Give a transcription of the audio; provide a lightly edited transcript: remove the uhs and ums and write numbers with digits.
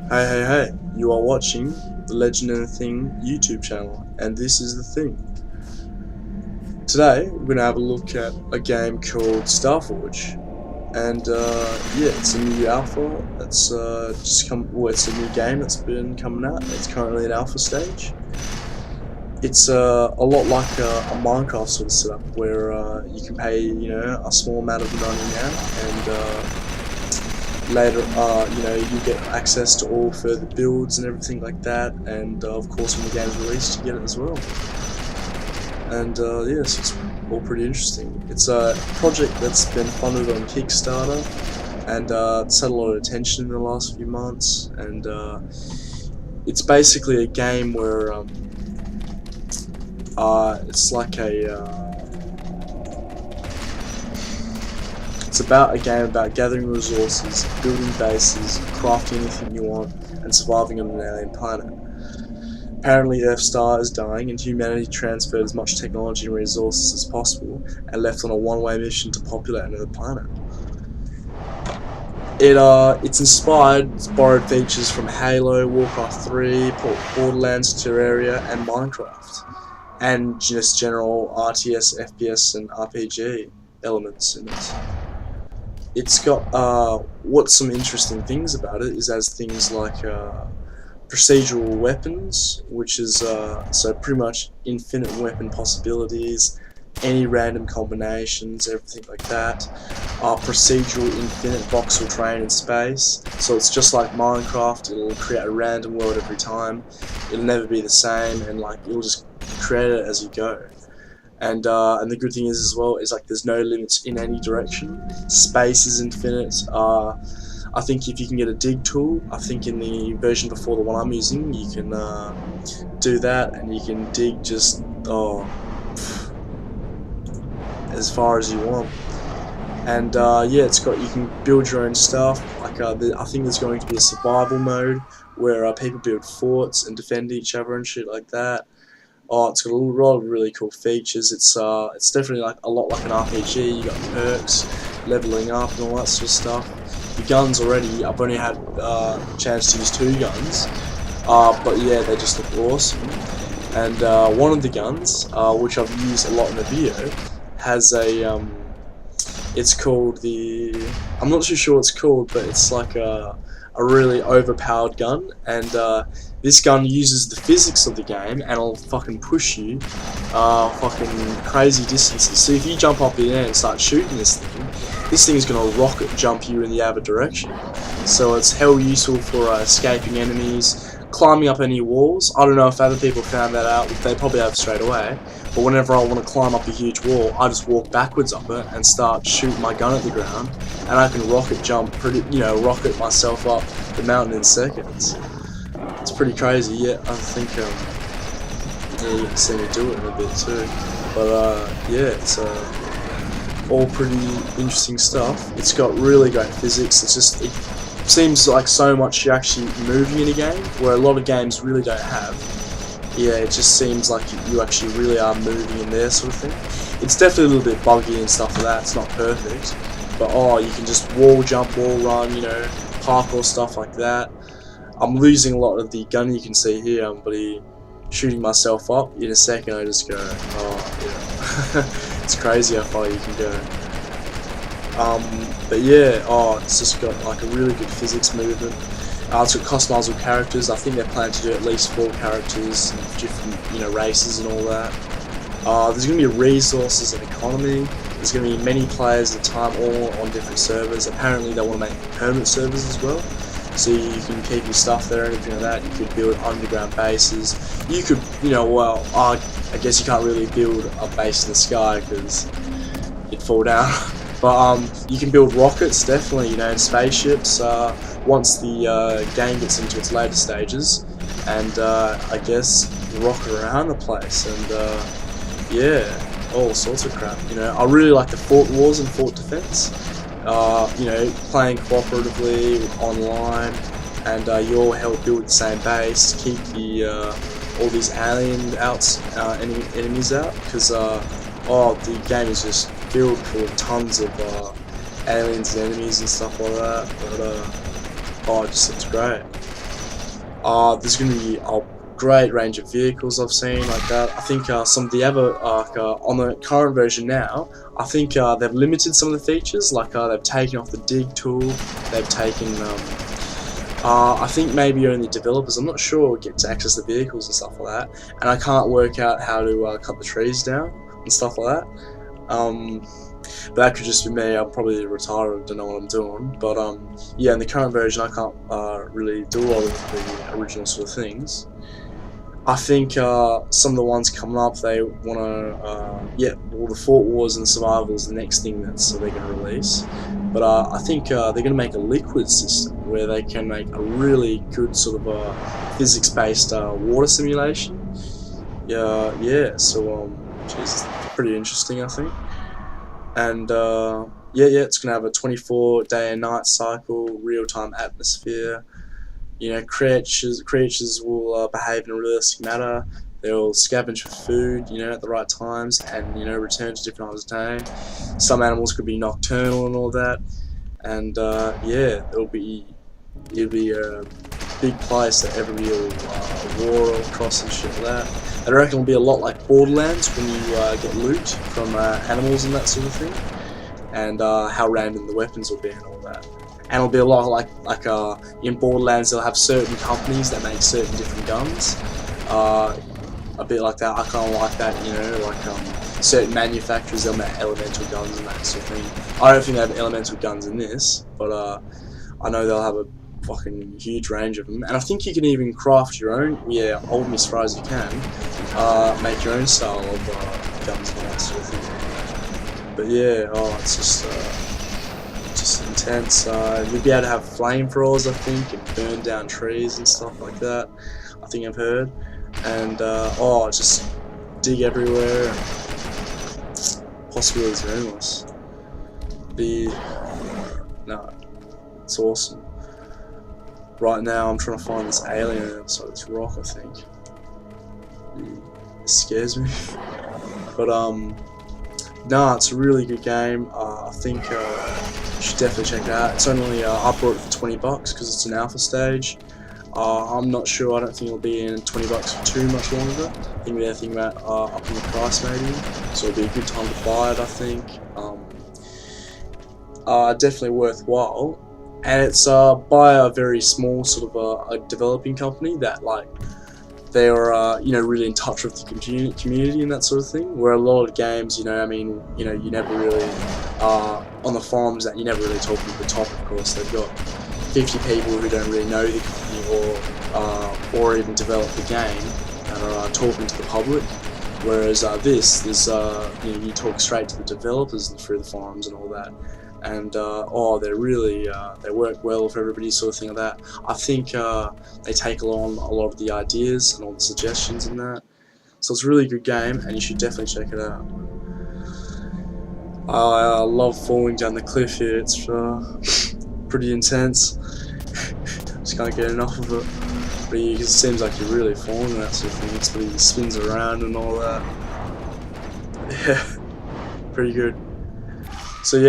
Hey, hey, hey, you are watching the Legend and the Thing YouTube channel, and this is the thing. Today, we're going to have a look at a game called Starforge, and yeah, it's a new alpha that's it's a new game that's been coming out. It's currently in alpha stage. It's a lot like a Minecraft sort of setup where you can pay, a small amount of money now, and later, you get access to all further builds and everything like that, and of course when the game's released you get it as well. And yes, it's all pretty interesting. It's a project that's been funded on Kickstarter, and it's had a lot of attention in the last few months, and it's basically a game where it's like it's about a game about gathering resources, building bases, crafting anything you want, and surviving on an alien planet. Apparently Earth Star is dying and humanity transferred as much technology and resources as possible and left on a one-way mission to populate another planet. It's inspired, it's borrowed features from Halo, Warcraft 3, Borderlands, Terraria, and Minecraft, and just general RTS, FPS, and RPG elements in it. It's got what's some interesting things about it is as things like procedural weapons, which is so pretty much infinite weapon possibilities, any random combinations, everything like that. Procedural infinite voxel terrain in space, so it's just like Minecraft. It'll create a random world every time. It'll never be the same, and like it'll just create it as you go. And the good thing is as well is like there's no limits in any direction. Space is infinite. I think if you can get a dig tool, I think in the version before the one I'm using, you can do that, and you can dig just as far as you want. And yeah, you can build your own stuff. Like I think there's going to be a survival mode where people build forts and defend each other and shit like that. It's got a lot of really cool features. It's definitely like a lot like an RPG. You got perks, leveling up, and all that sort of stuff. The guns already, I've only had a chance to use 2 guns, but yeah, they just look awesome. And one of the guns, which I've used a lot in the video, has it's called I'm not too sure what it's called, but it's like a really overpowered gun, and this gun uses the physics of the game and it'll fucking push you fucking crazy distances. So if you jump up in the air and start shooting this thing's gonna rocket jump you in the other direction. So it's hell useful for escaping enemies, climbing up any walls. I don't know if other people found that out, they probably have straight away. But whenever I want to climb up a huge wall, I just walk backwards up it and start shooting my gun at the ground, and I can rocket jump rocket myself up the mountain in seconds. It's pretty crazy. Yeah, I think yeah, you can see me do it in a bit too. But yeah, it's all pretty interesting stuff. It's got really great physics. It seems like so much you're actually moving in a game, where a lot of games really don't have. Yeah, it just seems like you actually really are moving in there, sort of thing. It's definitely a little bit buggy and stuff like that. It's not perfect, but you can just wall jump, wall run, parkour stuff like that. I'm losing a lot of the gun. You can see here, I'm bloody shooting myself up. In a second, I just go, it's crazy how far you can go. But yeah, it's just got like a really good physics movement. It's got customizable characters. I think they plan to do at least 4 characters, different races and all that. There's going to be resources and economy. There's going to be many players at a time, all on different servers. Apparently they want to make permanent servers as well, so you can keep your stuff there and everything like that. You could build underground bases. You could, I guess you can't really build a base in the sky because it'd fall down. But you can build rockets, definitely, and spaceships. Once the game gets into its later stages, and I guess rocket around the place, and yeah, all sorts of crap. I really like the fort wars and fort defense. Playing cooperatively online, and you all help build the same base, keep the all these alien enemies out, because the game is just filled full of tons of aliens and enemies and stuff like that. But it just looks great. There's going to be a great range of vehicles I've seen like that. I think some of the other on the current version now, I think they've limited some of the features. Like they've taken off the dig tool. They've taken I think maybe only developers, I'm not sure, get to access the vehicles and stuff like that. And I can't work out how to cut the trees down and stuff like that. But that could just be me. I'm probably retired, don't know what I'm doing. But yeah, in the current version, I can't really do a lot of the original sort of things. I think some of the ones coming up, they want to, yeah, well, the Fort Wars and Survival is the next thing that they're going to release. But I think they're going to make a liquid system where they can make a really good sort of physics-based water simulation. Yeah. So geez, it's pretty interesting, I think. And yeah, it's going to have a 24-day and night cycle, real-time atmosphere. You know, creatures will behave in a realistic manner. They'll scavenge for food, you know, at the right times, and you know, return to different times of day. Some animals could be nocturnal and all that, and yeah, it'll be a big place that everybody will war across and shit like that. I reckon it'll be a lot like Borderlands when you get loot from animals and that sort of thing, and how random the weapons will be and all that. And it'll be a lot like in Borderlands, they'll have certain companies that make certain different guns. A bit like that. I kind of like that, you know, like certain manufacturers, they'll make elemental guns and that sort of thing. I don't think they have elemental guns in this, but I know they'll have a fucking huge range of them. And I think you can even craft your own. Yeah, hold me as far as you can. Make your own style of guns and that sort of thing. But yeah, it's just intense. You'll be able to have flamethrowers, I think, and burn down trees and stuff like that. I think I've heard. And just dig everywhere. Possibilities are endless. It's awesome. Right now, I'm trying to find this alien outside this rock. I think it scares me. But nah, it's a really good game. I think you should definitely check it out. It's only I bought it for $20 because it's an alpha stage. I'm not sure. I don't think it'll be in $20 for too much longer. I think they're thinking about upping the price maybe, so it'll be a good time to buy it. I think definitely worthwhile, and it's by a very small sort of a developing company that like they are you know, really in touch with the community and that sort of thing. Where a lot of games, you know, I mean, you know, you never really on the forums that you never really talk to the top. Of course, they've got 50 people who don't really know the company or even develop the game that are talking to the public. Whereas this you know, you talk straight to the developers through the forums and all that. And they're really they work well with everybody, sort of thing like that. I think they take along a lot of the ideas and all the suggestions in that. So it's a really good game, and you should definitely check it out. I love falling down the cliff here. It's pretty intense. Just can't get enough of it. But it seems like you're really falling, that sort of thing. It's really spins around and all that. Yeah, pretty good. So yeah.